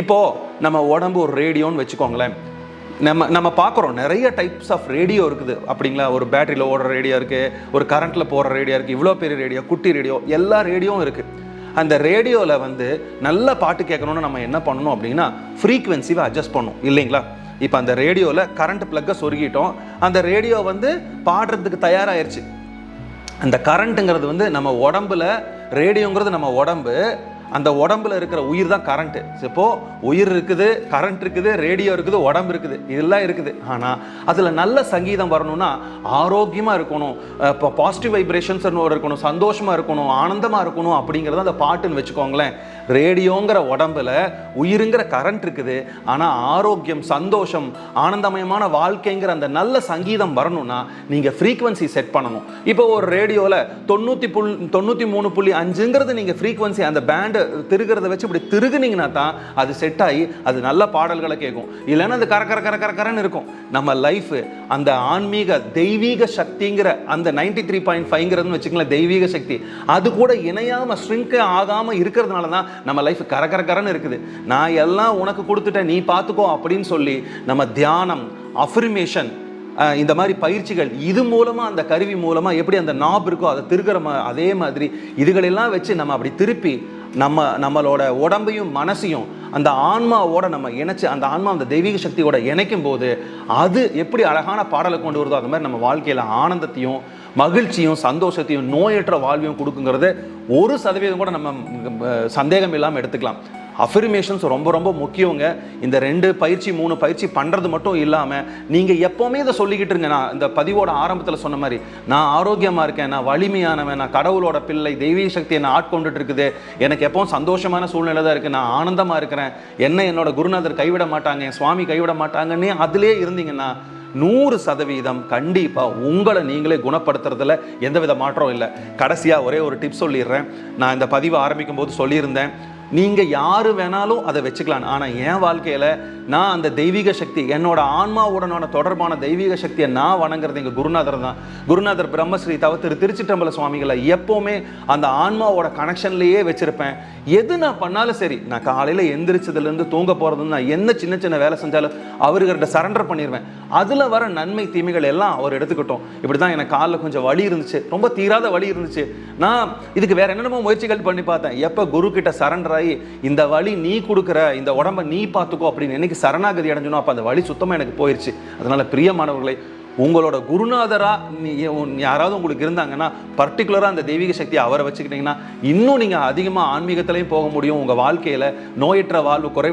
இப்போது நம்ம உடம்பு ஒரு ரேடியோன்னு வச்சுக்கோங்களேன். நம்ம பார்க்குறோம் நிறைய டைப்ஸ் ஆஃப் ரேடியோ இருக்குது அப்படிங்களா. ஒரு பேட்டரியில் ஓடுற ரேடியோ இருக்குது, ஒரு கரண்ட்டில் போடுற ரேடியோ இருக்குது, இவ்வளோ பெரிய ரேடியோ, குட்டி ரேடியோ, எல்லா ரேடியோவும் இருக்குது. அந்த ரேடியோவில் வந்து நல்ல பாட்டு கேட்கணுன்னு நம்ம என்ன பண்ணணும் அப்படின்னா ஃப்ரீக்வன்சிவை அட்ஜஸ்ட் பண்ணணும் இல்லைங்களா. இப்போ அந்த ரேடியோவில் கரண்ட் ப்ளக்கை சொருகிட்டோம், அந்த ரேடியோ வந்து பாடுறதுக்கு தயாராகிருச்சு. அந்த கரண்ட்டுங்கிறது வந்து நம்ம உடம்புல, ரேடியோங்கிறது நம்ம உடம்பு, அந்த உடம்புல இருக்கிற உயிர் தான் கரண்ட்டு. இப்போது உயிர் இருக்குது, கரண்ட் இருக்குது, ரேடியோ இருக்குது, உடம்பு இருக்குது, இதெல்லாம் இருக்குது. ஆனால் அதில் நல்ல சங்கீதம் வரணும்னா ஆரோக்கியமாக இருக்கணும், இப்போ பாசிட்டிவ் வைப்ரேஷன்ஸ் இருக்கணும், சந்தோஷமாக இருக்கணும், ஆனந்தமாக இருக்கணும் அப்படிங்கிறத அந்த பாட்டுன்னு வச்சுக்கோங்களேன். ரேடியோங்கிற உடம்புல உயிருங்கிற கரண்ட் இருக்குது, ஆனால் ஆரோக்கியம், சந்தோஷம், ஆனந்தமயமான வாழ்க்கைங்கிற அந்த நல்ல சங்கீதம் வரணும்னா நீங்கள் ஃப்ரீக்வன்சி செட் பண்ணணும். இப்போ ஒரு ரேடியோவில் 93.5ங்கிறது நீங்கள் ஃப்ரீக்வன்சி அந்த பேண்டு திருகிறத வச்சு இப்படி திருகுனீங்கன்னா தான் அது செட் ஆகி அது நல்ல பாடல்களை கேட்கும். இல்லைன்னா அது கரன்னு இருக்கும். நம்ம லைஃப் அந்த ஆன்மீக தெய்வீக சக்திங்கிற அந்த 93.5ங்கிறதுன்னு வச்சுக்கலாம், தெய்வீக சக்தி அது கூட இணையாமல் ஸ்ட்ரிங்க் ஆகாமல் இருக்கிறதுனால தான் நம்ம லைஃப் கரன்னு இருக்குது. நான் எல்லாம் உனக்கு கொடுத்துட்டேன், நீ பார்த்துக்கோ அப்படின்னு சொல்லி நம்ம தியானம், அஃபர்மேஷன், இந்த மாதிரி பயிற்சிகள், இது மூலமாக அந்த கருவி மூலமாக எப்படி அந்த நாப் இருக்கோ அதை திருக்கிற அதே மாதிரி இதுகளெல்லாம் வச்சு நம்ம அப்படி திருப்பி நம்மளோட உடம்பையும் மனசையும் அந்த ஆன்மாவோட நம்ம இணைச்சு அந்த ஆன்மா அந்த தெய்வீக சக்தியோட இணைக்கும் போது அது எப்படி அழகான பாடலை கொண்டு வருதோ அது மாதிரி நம்ம வாழ்க்கையில் ஆனந்தத்தையும் மகிழ்ச்சியும் சந்தோஷத்தையும் நோயற்ற வாழ்வையும் கொடுக்குங்கிறது 1% கூட நம்ம சந்தேகம் இல்லாமல் எடுத்துக்கலாம். அஃபர்மேஷன்ஸ் ரொம்ப ரொம்ப முக்கியங்க. இந்த 2 பயிற்சி 3 பயிற்சி பண்ணுறது மட்டும் இல்லாமல் நீங்கள் எப்போவுமே இதை சொல்லிக்கிட்டு இருங்க. நான் இந்த பதிவோட ஆரம்பத்தில் சொன்ன மாதிரி நான் ஆரோக்கியமாக இருக்கேன், நான் வலிமையானவன், நான் கடவுளோட பிள்ளை, தெய்வீக சக்தி என்னை ஆட்கொண்டுட்டு இருக்குது, எனக்கு எப்பவும் சந்தோஷமான சூழ்நிலை தான் இருக்குது, நான் ஆனந்தமாக இருக்கிறேன், என்னோட குருநாதர் கைவிட மாட்டாங்க, என் சுவாமி கைவிட மாட்டாங்கன்னே அதிலே இருந்தீங்கன்னா 100% கண்டிப்பாக உங்களை நீங்களே குணப்படுத்துறதுல எந்தவித மாற்றம் இல்லை. கடைசியாக ஒரே ஒரு டிப்ஸ் சொல்லிடுறேன். நான் இந்த பதிவை ஆரம்பிக்கும் போது சொல்லியிருந்தேன், நீங்கள் யார் வேணாலும் அதை வச்சுக்கலாம். ஆனால் என் வாழ்க்கையில் நான் அந்த தெய்வீக சக்தி, என்னோட ஆன்மாவுடனான தொடர்பான தெய்வீக சக்தியை நான் வணங்குறது எங்கள் குருநாதர் தான். குருநாதர் பிரம்மஸ்ரீ திருச்சிற்றம்பல சுவாமிகளை எப்போவுமே அந்த ஆன்மாவோட கனெக்ஷன்லேயே வச்சுருப்பேன். எது நான் பண்ணாலும் சரி, நான் காலையில் எந்திரிச்சதுலேருந்து தூங்க போகிறதுன்னு நான் என்ன சின்ன சின்ன வேலை செஞ்சாலும் அவர்கிட்ட சரண்டர் பண்ணிடுவேன். அதில் வர நன்மை தீமைகள் எல்லாம் அவர் எடுத்துக்கிட்டோம். இப்படி தான் எனக்கு காலில் கொஞ்சம் வலி இருந்துச்சு, ரொம்ப தீராத வலி இருந்துச்சு. நான் இதுக்கு வேறு என்னென்னமோ முயற்சிகள் பண்ணி பார்த்தேன். எப்போ குரு கிட்ட சரண்டர் ஆகி இந்த வலி நீ கொடுக்குற, இந்த உடம்பை நீ பார்த்துக்கோ அப்படின்னு என்னைக்கு சரணாகதி அடைஞ்சனோ அப்போ அந்த வலி சுத்தமாக எனக்கு போயிடுச்சு. அதனால் பிரியமானவர்களை, உங்களோட குருநாதராக யாராவது உங்களுக்கு இருந்தாங்கன்னா பர்டிகுலராக அந்த தெய்வீக சக்தியை அவரை வச்சுக்கிட்டிங்கன்னா இன்னும் நீங்கள் அதிகமாக ஆன்மீகத்திலையும் போக முடியும். உங்கள் வாழ்க்கையில் நோயற்ற வாழ்வு, குறை